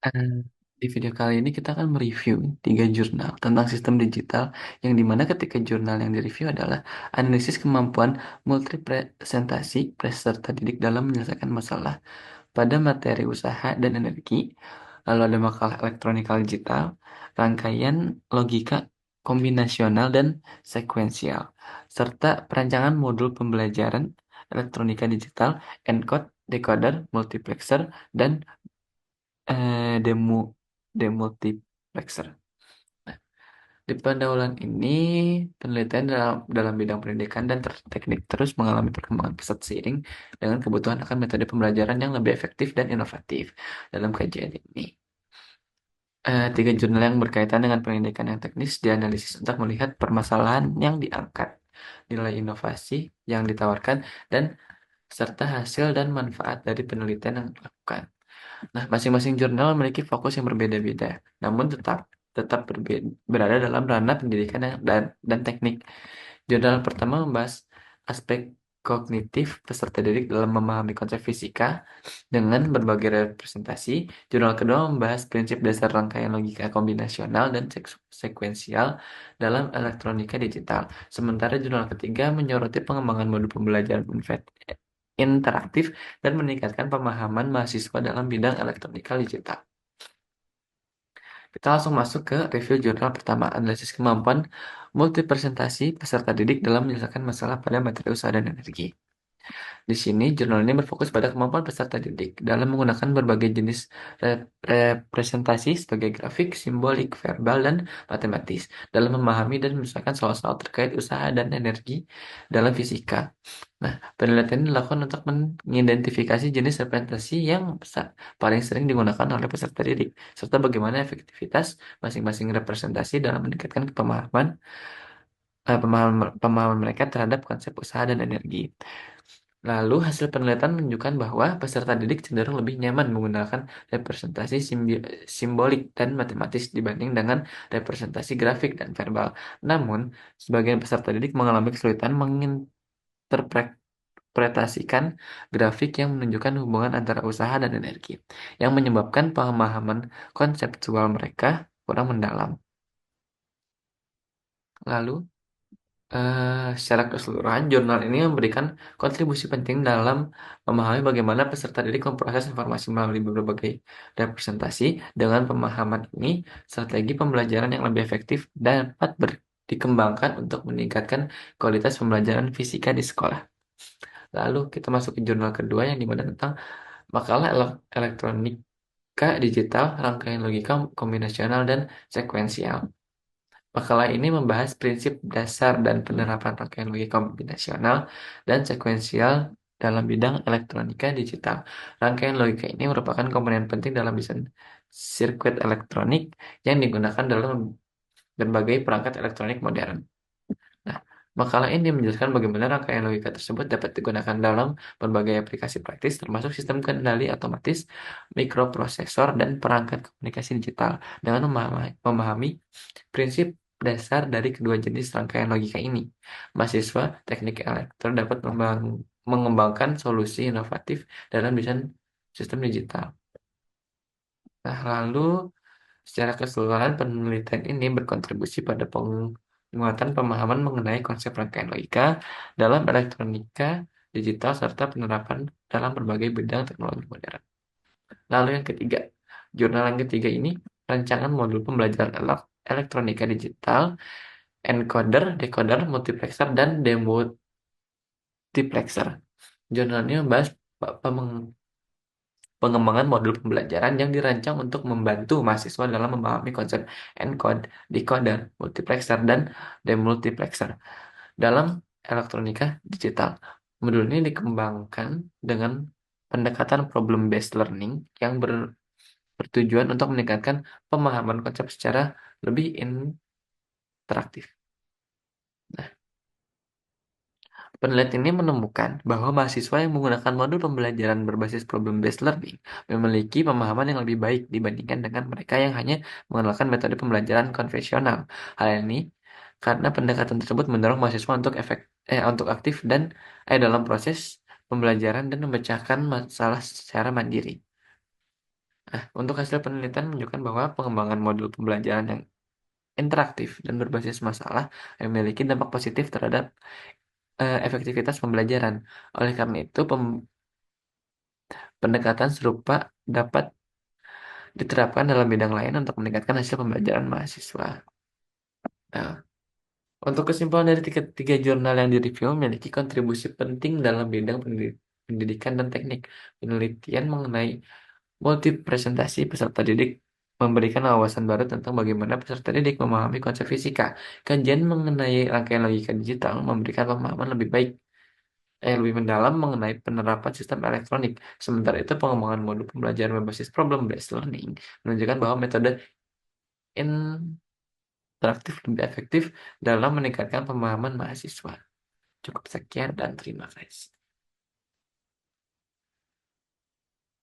Eh, Di video kali ini kita akan mereview 3 jurnal tentang sistem digital yang dimana ketika jurnal yang direview adalah analisis kemampuan multipresentasi peserta didik dalam menyelesaikan masalah pada materi usaha dan energi, lalu ada makalah elektronikal digital, rangkaian logika kombinasional dan sekuensial, serta perancangan modul pembelajaran elektronika digital, encode, decoder, multiplexer, dan demo demultiplexer. Nah, di pendahuluan ini, penelitian dalam bidang pendidikan dan teknik terus mengalami perkembangan pesat seiring dengan kebutuhan akan metode pembelajaran yang lebih efektif dan inovatif. Dalam kajian ini, 3 jurnal yang berkaitan dengan pendidikan yang teknis dianalisis untuk melihat permasalahan yang diangkat, nilai inovasi yang ditawarkan, dan serta hasil dan manfaat dari penelitian yang dilakukan. Nah, masing-masing jurnal memiliki fokus yang berbeda-beda, namun tetap berada dalam ranah pendidikan dan teknik. Jurnal pertama membahas aspek kognitif peserta didik dalam memahami konsep fisika dengan berbagai representasi. Jurnal kedua membahas prinsip dasar rangkaian logika kombinasional dan sekuensial dalam elektronika digital. Sementara jurnal ketiga menyoroti pengembangan modul pembelajaran interaktif dan meningkatkan pemahaman mahasiswa dalam bidang elektronika digital. Kita langsung masuk ke review jurnal pertama, analisis kemampuan multipresentasi peserta didik dalam menyelesaikan masalah pada materi usaha dan energi. Di sini, jurnal ini berfokus pada kemampuan peserta didik dalam menggunakan berbagai jenis representasi sebagai grafik, simbolik, verbal, dan matematis dalam memahami dan menyelesaikan soal-soal terkait usaha dan energi dalam fisika. Nah, penelitian ini dilakukan untuk mengidentifikasi jenis representasi yang paling sering digunakan oleh peserta didik, serta bagaimana efektivitas masing-masing representasi dalam meningkatkan pemahaman mereka terhadap konsep usaha dan energi. Lalu, hasil penelitian menunjukkan bahwa peserta didik cenderung lebih nyaman menggunakan representasi simbolik dan matematis dibanding dengan representasi grafik dan verbal. Namun, sebagian peserta didik mengalami kesulitan menginterpretasikan grafik yang menunjukkan hubungan antara usaha dan energi, yang menyebabkan pemahaman konseptual mereka kurang mendalam. Lalu, secara keseluruhan, jurnal ini memberikan kontribusi penting dalam memahami bagaimana peserta didik memproses informasi melalui berbagai representasi. Dengan pemahaman ini, strategi pembelajaran yang lebih efektif dapat dikembangkan untuk meningkatkan kualitas pembelajaran fisika di sekolah. Lalu kita masuk ke jurnal kedua yang dimana tentang makalah elektronika digital, rangkaian logika kombinasional dan sekuensial. Makalah ini membahas prinsip dasar dan penerapan rangkaian logika kombinasional dan sekuensial dalam bidang elektronika digital. Rangkaian logika ini merupakan komponen penting dalam desain sirkuit elektronik yang digunakan dalam berbagai perangkat elektronik modern. Nah, makalah ini menjelaskan bagaimana rangkaian logika tersebut dapat digunakan dalam berbagai aplikasi praktis, termasuk sistem kendali otomatis, mikroprosesor, dan perangkat komunikasi digital. Dengan memahami prinsip dasar dari kedua jenis rangkaian logika ini, mahasiswa teknik elektro dapat mengembangkan solusi inovatif dalam desain sistem digital. Nah, lalu secara keseluruhan penelitian ini berkontribusi pada penguatan pemahaman mengenai konsep rangkaian logika dalam elektronika digital serta penerapan dalam berbagai bidang teknologi modern. Lalu yang ketiga, jurnal yang ketiga ini rancangan modul pembelajaran elektronika digital, encoder, decoder, multiplexer, dan demultiplexer. Jurnal ini membahas pengembangan modul pembelajaran yang dirancang untuk membantu mahasiswa dalam memahami konsep encode, decoder, multiplexer, dan demultiplexer dalam elektronika digital. Modul ini dikembangkan dengan pendekatan problem-based learning yang bertujuan untuk meningkatkan pemahaman konsep secara lebih interaktif. Nah, penelitian ini menemukan bahwa mahasiswa yang menggunakan modul pembelajaran berbasis problem-based learning memiliki pemahaman yang lebih baik dibandingkan dengan mereka yang hanya menggunakan metode pembelajaran konvensional. Hal ini karena pendekatan tersebut mendorong mahasiswa untuk aktif dan dalam proses pembelajaran dan memecahkan masalah secara mandiri. Nah, untuk hasil penelitian menunjukkan bahwa pengembangan modul pembelajaran yang interaktif dan berbasis masalah memiliki dampak positif terhadap efektivitas pembelajaran. Oleh karena itu, pendekatan serupa dapat diterapkan dalam bidang lain untuk meningkatkan hasil pembelajaran mahasiswa. Nah, untuk kesimpulan dari tiga jurnal yang direview memiliki kontribusi penting dalam bidang pendidikan dan teknik. Penelitian mengenai multipresentasi peserta didik memberikan wawasan baru tentang bagaimana peserta didik memahami konsep fisika. Kajian mengenai rangkaian logika digital memberikan pemahaman lebih mendalam mengenai penerapan sistem elektronik. Sementara itu, pengembangan modul pembelajaran berbasis problem-based learning menunjukkan bahwa metode interaktif lebih efektif dalam meningkatkan pemahaman mahasiswa. Cukup sekian dan terima kasih.